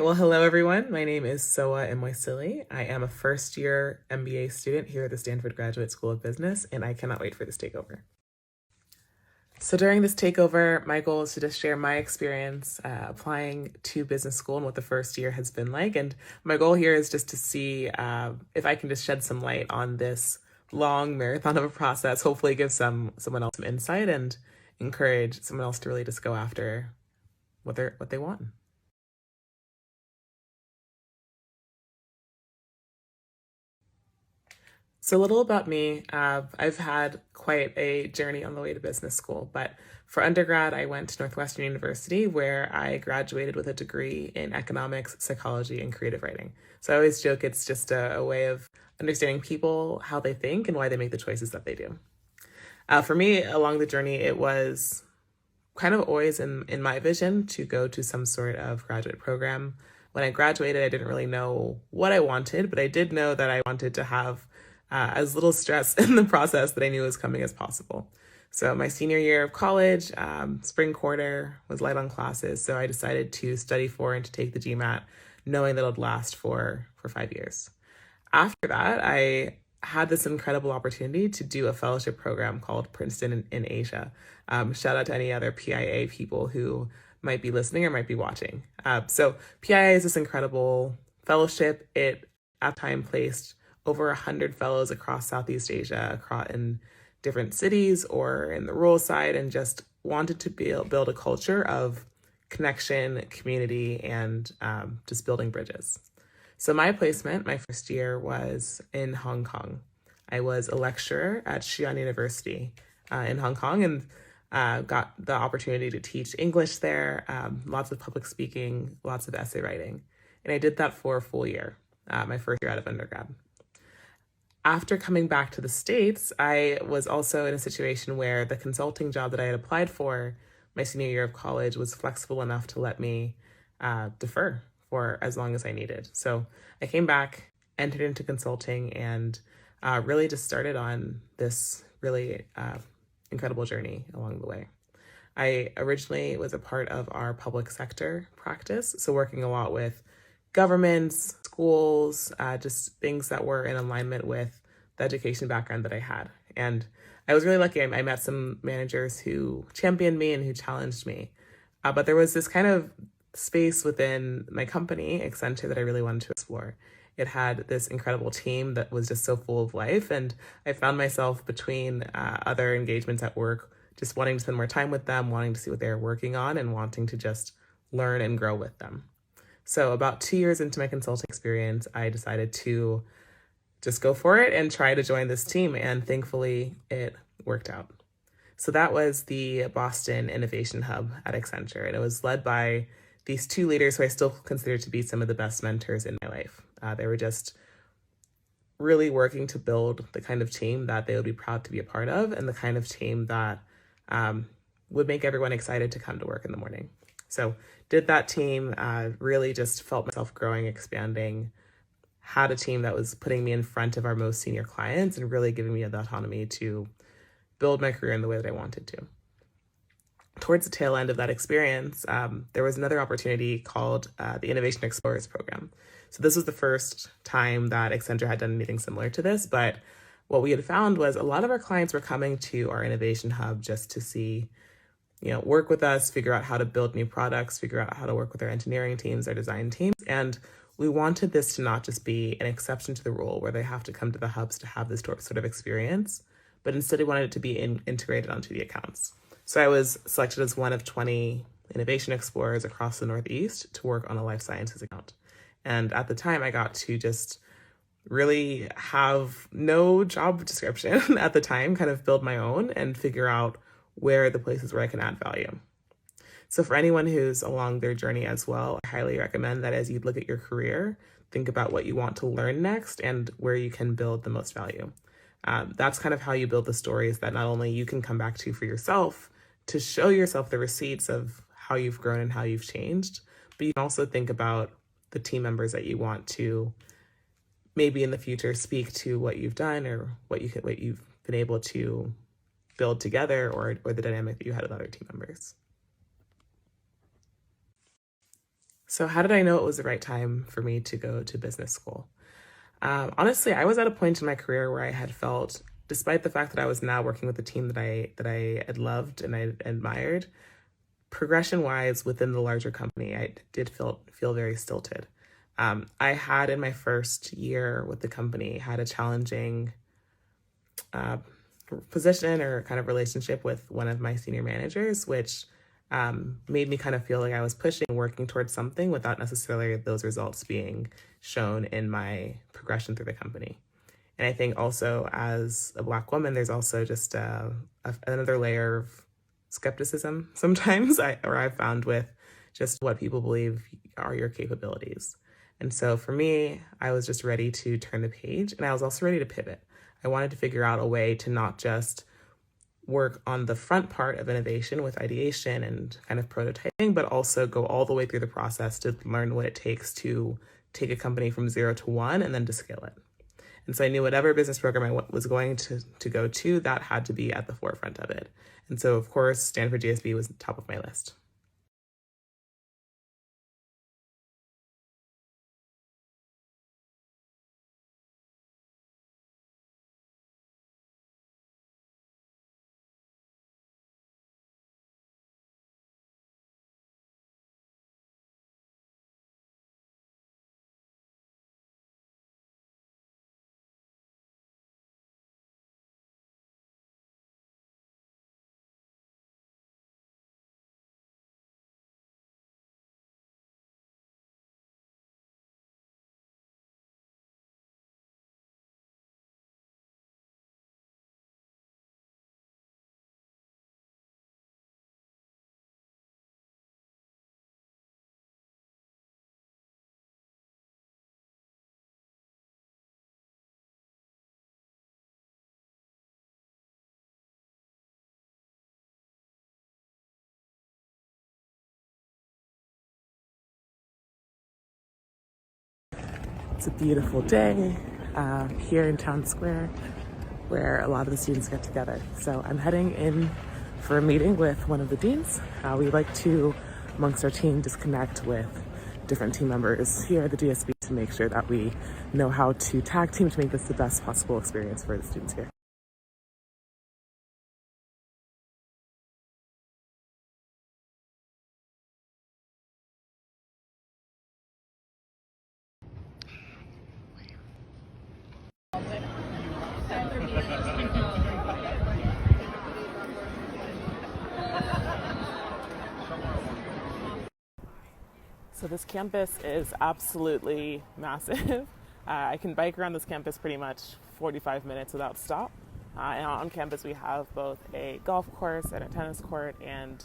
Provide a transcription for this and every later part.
well, hello everyone. My name is Sowa Imoisili. I am a first-year MBA student here at the Stanford Graduate School of Business, and I cannot wait for this takeover. So during this takeover, my goal is to just share my experience applying to business school and what the first year has been like. And my goal here is just to see if I can just shed some light on this long marathon of a process, hopefully give someone else some insight and encourage someone else to really just go after what they want. So a little about me. I've had quite a journey on the way to business school, but for undergrad, I went to Northwestern University where I graduated with a degree in economics, psychology, and creative writing. So I always joke it's just a way of understanding people, how they think, and why they make the choices that they do. For me, along the journey, it was kind of always in my vision to go to some sort of graduate program. When I graduated, I didn't really know what I wanted, but I did know that I wanted to have as little stress in the process that I knew was coming as possible. So my senior year of college, spring quarter, was light on classes, so I decided to study for and to take the GMAT, knowing that it would last for 5 years. After that, I had this incredible opportunity to do a fellowship program called Princeton in Asia. Shout out to any other PIA people who might be listening or might be watching. So PIA is this incredible fellowship. It at the time placed over 100 fellows across Southeast Asia, in different cities or in the rural side, and just wanted to build a culture of connection, community, and just building bridges. So my placement, my first year, was in Hong Kong. I was a lecturer at Xi'an University in Hong Kong and got the opportunity to teach English there, lots of public speaking, lots of essay writing. And I did that for a full year, my first year out of undergrad. After coming back to the States, I was also in a situation where the consulting job that I had applied for my senior year of college was flexible enough to let me defer for as long as I needed. So I came back, entered into consulting, and really just started on this really incredible journey along the way. I originally was a part of our public sector practice, so working a lot with governments, schools, just things that were in alignment with the education background that I had. And I was really lucky. I met some managers who championed me and who challenged me. But there was this kind of space within my company, Accenture, that I really wanted to explore. It had this incredible team that was just so full of life. And I found myself between other engagements at work, just wanting to spend more time with them, wanting to see what they were working on, and wanting to just learn and grow with them. So about 2 years into my consulting experience, I decided to just go for it and try to join this team. And thankfully, it worked out. So that was the Boston Innovation Hub at Accenture. And it was led by these two leaders who I still consider to be some of the best mentors in my life. They were just really working to build the kind of team that they would be proud to be a part of and the kind of team that would make everyone excited to come to work in the morning. So did that team, really just felt myself growing, expanding, had a team that was putting me in front of our most senior clients and really giving me the autonomy to build my career in the way that I wanted to. Towards the tail end of that experience, there was another opportunity called the Innovation Explorers Program. So this was the first time that Accenture had done anything similar to this, but what we had found was a lot of our clients were coming to our Innovation Hub just to see, work with us, figure out how to build new products, figure out how to work with our engineering teams, our design teams. And we wanted this to not just be an exception to the rule where they have to come to the hubs to have this sort of experience, but instead we wanted it to be integrated onto the accounts. So I was selected as one of 20 innovation explorers across the Northeast to work on a life sciences account. And at the time, I got to just really have no job description at the time, kind of build my own and figure out where are the places where I can add value. So for anyone who's along their journey as well, I highly recommend that as you look at your career, think about what you want to learn next and where you can build the most value. That's kind of how you build the stories that not only you can come back to for yourself to show yourself the receipts of how you've grown and how you've changed, but you can also think about the team members that you want to maybe in the future speak to what you've done or what you've been able to build together or the dynamic that you had with other team members. So how did I know it was the right time for me to go to business school? Honestly, I was at a point in my career where I had felt, despite the fact that I was now working with a team that I had loved and I admired, progression-wise within the larger company, I did feel very stilted. I had in my first year with the company had a challenging uh, position or kind of relationship with one of my senior managers, which made me kind of feel like I was pushing, working towards something without necessarily those results being shown in my progression through the company. And I think also as a Black woman, there's also just another layer of skepticism sometimes I've found with just what people believe are your capabilities. And so for me, I was just ready to turn the page, and I was also ready to pivot. I wanted to figure out a way to not just work on the front part of innovation with ideation and kind of prototyping, but also go all the way through the process to learn what it takes to take a company from 0 to 1 and then to scale it. And so I knew whatever business program I was going to go to, that had to be at the forefront of it. And so, of course, Stanford GSB was top of my list. It's a beautiful day here in Town Square where a lot of the students get together. So I'm heading in for a meeting with one of the deans. We like to, amongst our team, just connect with different team members here at the GSB to make sure that we know how to tag team to make this the best possible experience for the students here. So this campus is absolutely massive. I can bike around this campus pretty much 45 minutes without stop. And on campus we have both a golf course and a tennis court and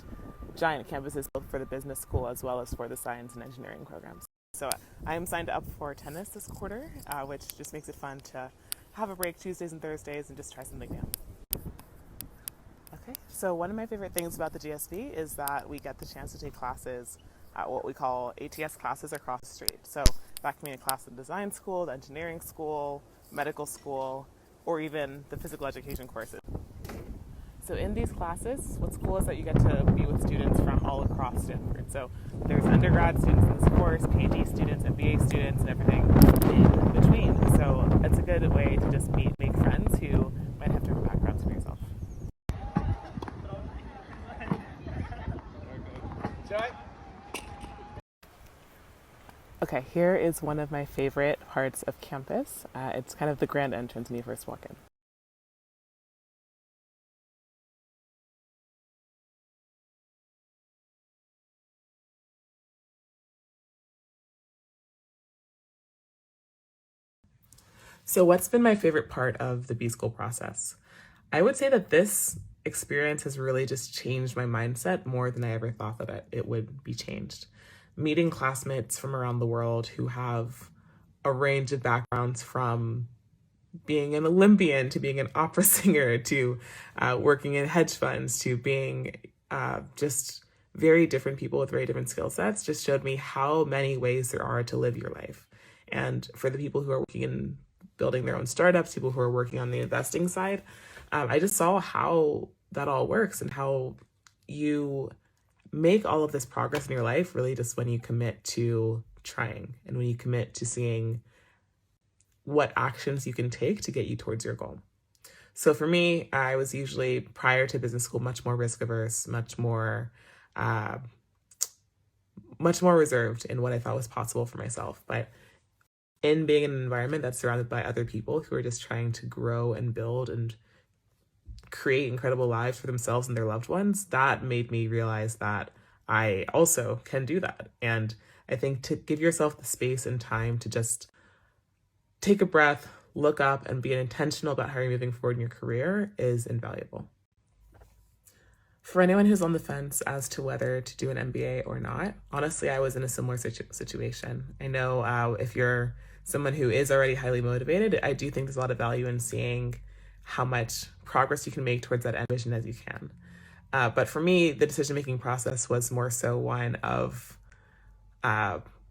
giant campuses both for the business school as well as for the science and engineering programs. So I am signed up for tennis this quarter, which just makes it fun to have a break Tuesdays and Thursdays and just try something new. Okay, so one of my favorite things about the GSB is that we get the chance to take classes at what we call ATS classes across the street. So that can be a class in design school, the engineering school, medical school, or even the physical education courses. So in these classes, what's cool is that you get to be with students from all across Stanford. So there's undergrad students in this course, PhD students, MBA students, and everything in between. So it's a good way to just make friends who might have different backgrounds from yourself. Okay, here is one of my favorite parts of campus. It's kind of the grand entrance when you first walk in. So what's been my favorite part of the B School process? I would say that this experience has really just changed my mindset more than I ever thought that it would be changed. Meeting classmates from around the world who have a range of backgrounds, from being an Olympian to being an opera singer to working in hedge funds to being just very different people with very different skill sets, just showed me how many ways there are to live your life. And for the people who are working in building their own startups, people who are working on the investing side, I just saw how that all works and how you make all of this progress in your life really just when you commit to trying and when you commit to seeing what actions you can take to get you towards your goal. So for me, I was usually, prior to business school, much more risk averse, much more reserved in what I thought was possible for myself. But in being in an environment that's surrounded by other people who are just trying to grow and build and create incredible lives for themselves and their loved ones, that made me realize that I also can do that. And I think to give yourself the space and time to just take a breath, look up, and be intentional about how you're moving forward in your career is invaluable. For anyone who's on the fence as to whether to do an MBA or not, honestly, I was in a similar situation. I know if you're someone who is already highly motivated, I do think there's a lot of value in seeing how much progress you can make towards that end vision as you can. But for me, the decision-making process was more so one of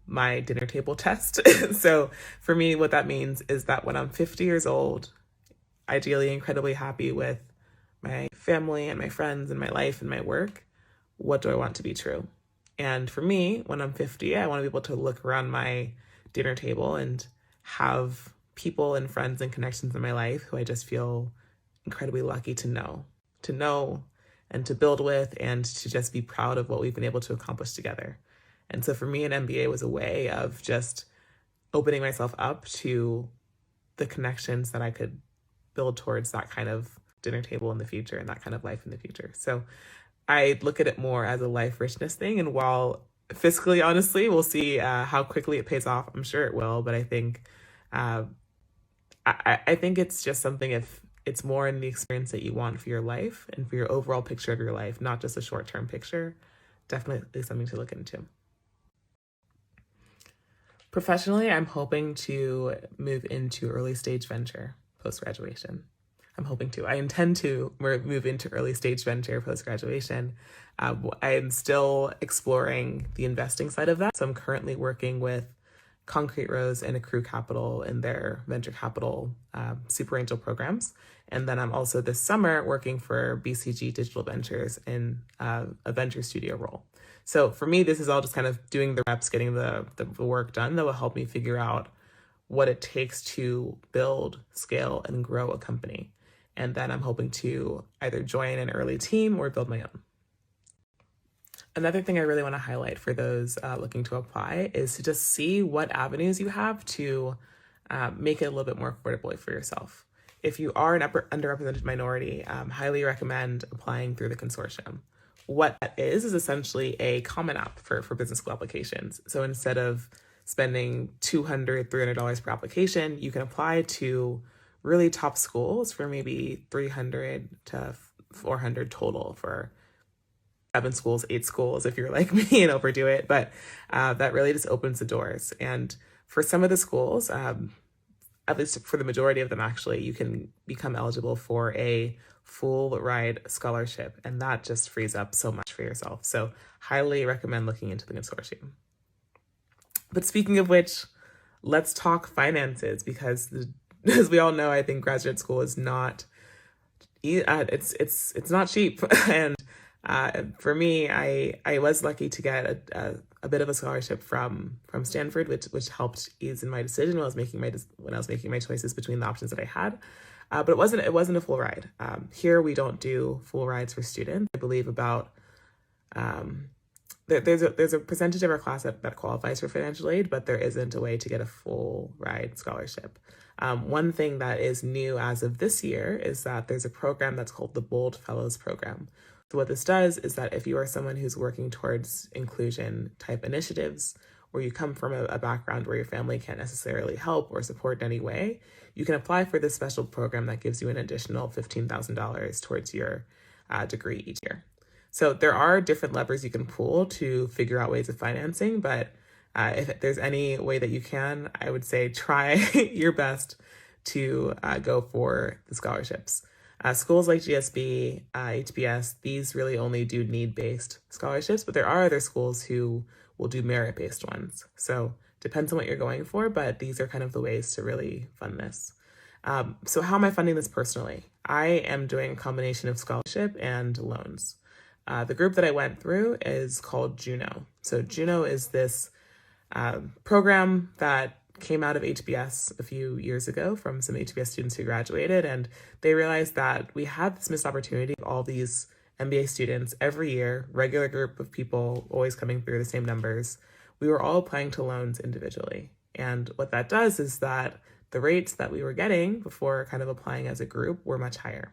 my dinner table test. So for me, what that means is that when I'm 50 years old, ideally incredibly happy with my family and my friends and my life and my work, what do I want to be true? And for me, when I'm 50, I want to be able to look around my dinner table and have people and friends and connections in my life who I just feel incredibly lucky to know and to build with and to just be proud of what we've been able to accomplish together. And so for me, an MBA was a way of just opening myself up to the connections that I could build towards that kind of dinner table in the future and that kind of life in the future. So I look at it more as a life richness thing. And while fiscally, honestly, we'll see how quickly it pays off. I'm sure it will, but I think I think it's just something, if it's more in the experience that you want for your life and for your overall picture of your life, not just a short-term picture, definitely something to look into. Professionally, I'm hoping to move into early stage venture post-graduation. I intend to move into early stage venture post-graduation. I'm still exploring the investing side of that. So I'm currently working with Concrete Rose and Accrue Capital in their venture capital super angel programs. And then I'm also this summer working for BCG Digital Ventures in a venture studio role. So for me, this is all just kind of doing the reps, getting the work done that will help me figure out what it takes to build, scale, and grow a company. And then I'm hoping to either join an early team or build my own. Another thing I really want to highlight for those looking to apply is to just see what avenues you have to make it a little bit more affordable for yourself. If you are an underrepresented minority, highly recommend applying through the consortium. What that is essentially a common app for business school applications. So instead of spending $200, $300 per application, you can apply to really top schools for maybe $300 to $400 total for 7 schools, 8 schools, if you're like me and overdo it. But that really just opens the doors. And for some of the schools, at least for the majority of them, actually, you can become eligible for a full ride scholarship. And that just frees up so much for yourself. So highly recommend looking into the consortium. But speaking of which, let's talk finances, because as we all know, I think graduate school is not, it's not cheap. And for me, I was lucky to get a bit of a scholarship from Stanford, which helped ease in my decision when I was making my choices between the options that I had. But it wasn't a full ride. Here we don't do full rides for students. I believe about there's a percentage of our class that qualifies for financial aid, but there isn't a way to get a full ride scholarship. One thing that is new as of this year is that there's a program that's called the Bold Fellows Program. So what this does is that if you are someone who's working towards inclusion type initiatives, or you come from a background where your family can't necessarily help or support in any way, you can apply for this special program that gives you an additional $15,000 towards your degree each year. So there are different levers you can pull to figure out ways of financing, but if there's any way that you can, I would say try your best to go for the scholarships. Schools like GSB, HBS, these really only do need-based scholarships, but there are other schools who will do merit-based ones. So depends on what you're going for, but these are kind of the ways to really fund this. So how am I funding this personally? I am doing a combination of scholarship and loans. The group that I went through is called Juno. So Juno is this program that came out of HBS a few years ago from some HBS students who graduated, and they realized that we had this missed opportunity of all these MBA students every year, regular group of people always coming through the same numbers. We were all applying to loans individually. And what that does is that the rates that we were getting before kind of applying as a group were much higher.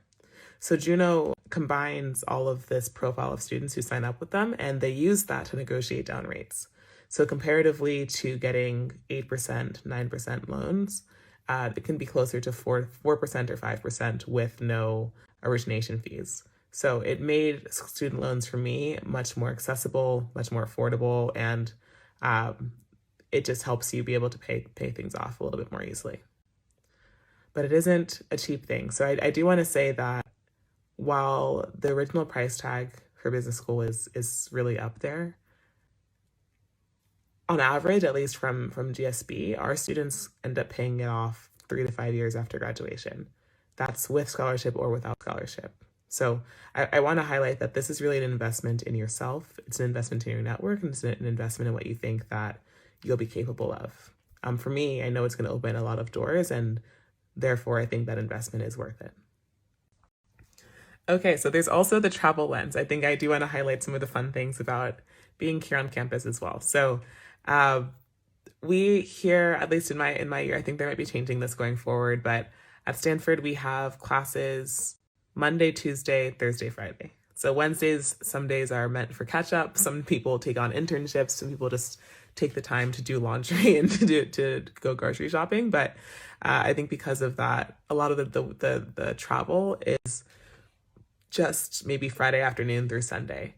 So Juno combines all of this profile of students who sign up with them, and they use that to negotiate down rates. So comparatively to getting 8%, 9% loans, it can be closer to 4% or 5% with no origination fees. So it made student loans for me much more accessible, much more affordable, and it just helps you be able to pay things off a little bit more easily. But it isn't a cheap thing. So I do want to say that while the original price tag for business school is really up there, on average, at least from GSB, our students end up paying it off 3 to 5 years after graduation. That's with scholarship or without scholarship. So I want to highlight that this is really an investment in yourself. It's an investment in your network, and it's an investment in what you think that you'll be capable of. For me, I know it's going to open a lot of doors, and therefore I think that investment is worth it. Okay, so there's also the travel lens. I think I do want to highlight some of the fun things about being here on campus as well. So we here, at least in my year, I think they might be changing this going forward, but at Stanford, we have classes Monday, Tuesday, Thursday, Friday. So Wednesdays, some days are meant for catch up. Some people take on internships. Some people just take the time to do laundry and to go grocery shopping. But I think because of that, a lot of the travel is just maybe Friday afternoon through Sunday.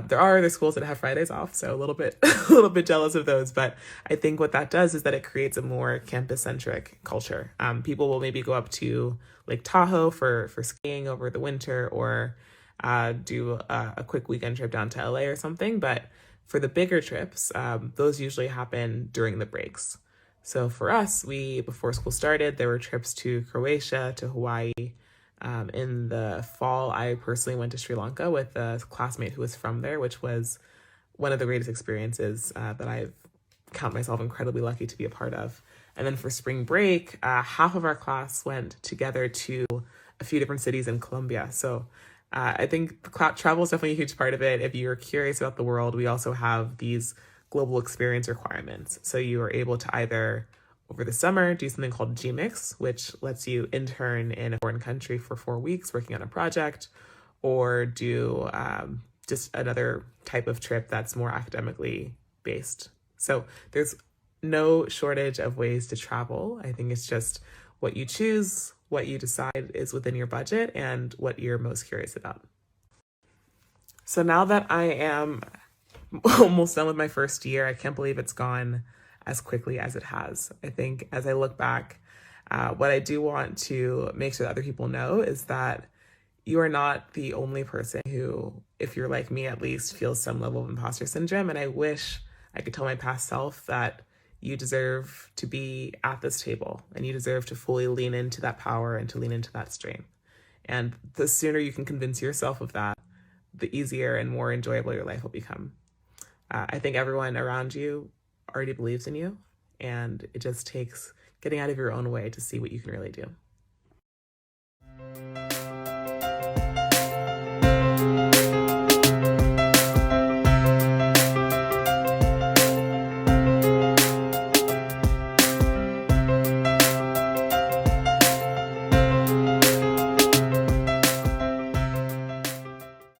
There are other schools that have Fridays off, so a little bit jealous of those. But I think what that does is that it creates a more campus-centric culture. People will maybe go up to Lake Tahoe for skiing over the winter, or do a quick weekend trip down to LA or something. But for the bigger trips, those usually happen during the breaks. So for us, before school started, there were trips to Croatia, to Hawaii. In the fall, I personally went to Sri Lanka with a classmate who was from there, which was one of the greatest experiences that I count myself incredibly lucky to be a part of. And then for spring break, half of our class went together to a few different cities in Colombia. So I think travel is definitely a huge part of it. If you're curious about the world, we also have these global experience requirements. So you are able to either over the summer do something called GMIX, which lets you intern in a foreign country for 4 weeks working on a project, or do just another type of trip that's more academically based. So there's no shortage of ways to travel. I think it's just what you choose, what you decide is within your budget, and what you're most curious about. So now that I am almost done with my first year, I can't believe it's gone as quickly as it has. I think as I look back, what I do want to make sure that other people know is that you are not the only person who, if you're like me at least, feels some level of imposter syndrome. And I wish I could tell my past self that you deserve to be at this table, and you deserve to fully lean into that power and to lean into that strength. And the sooner you can convince yourself of that, the easier and more enjoyable your life will become. I think everyone around you already believes in you, and it just takes getting out of your own way to see what you can really do.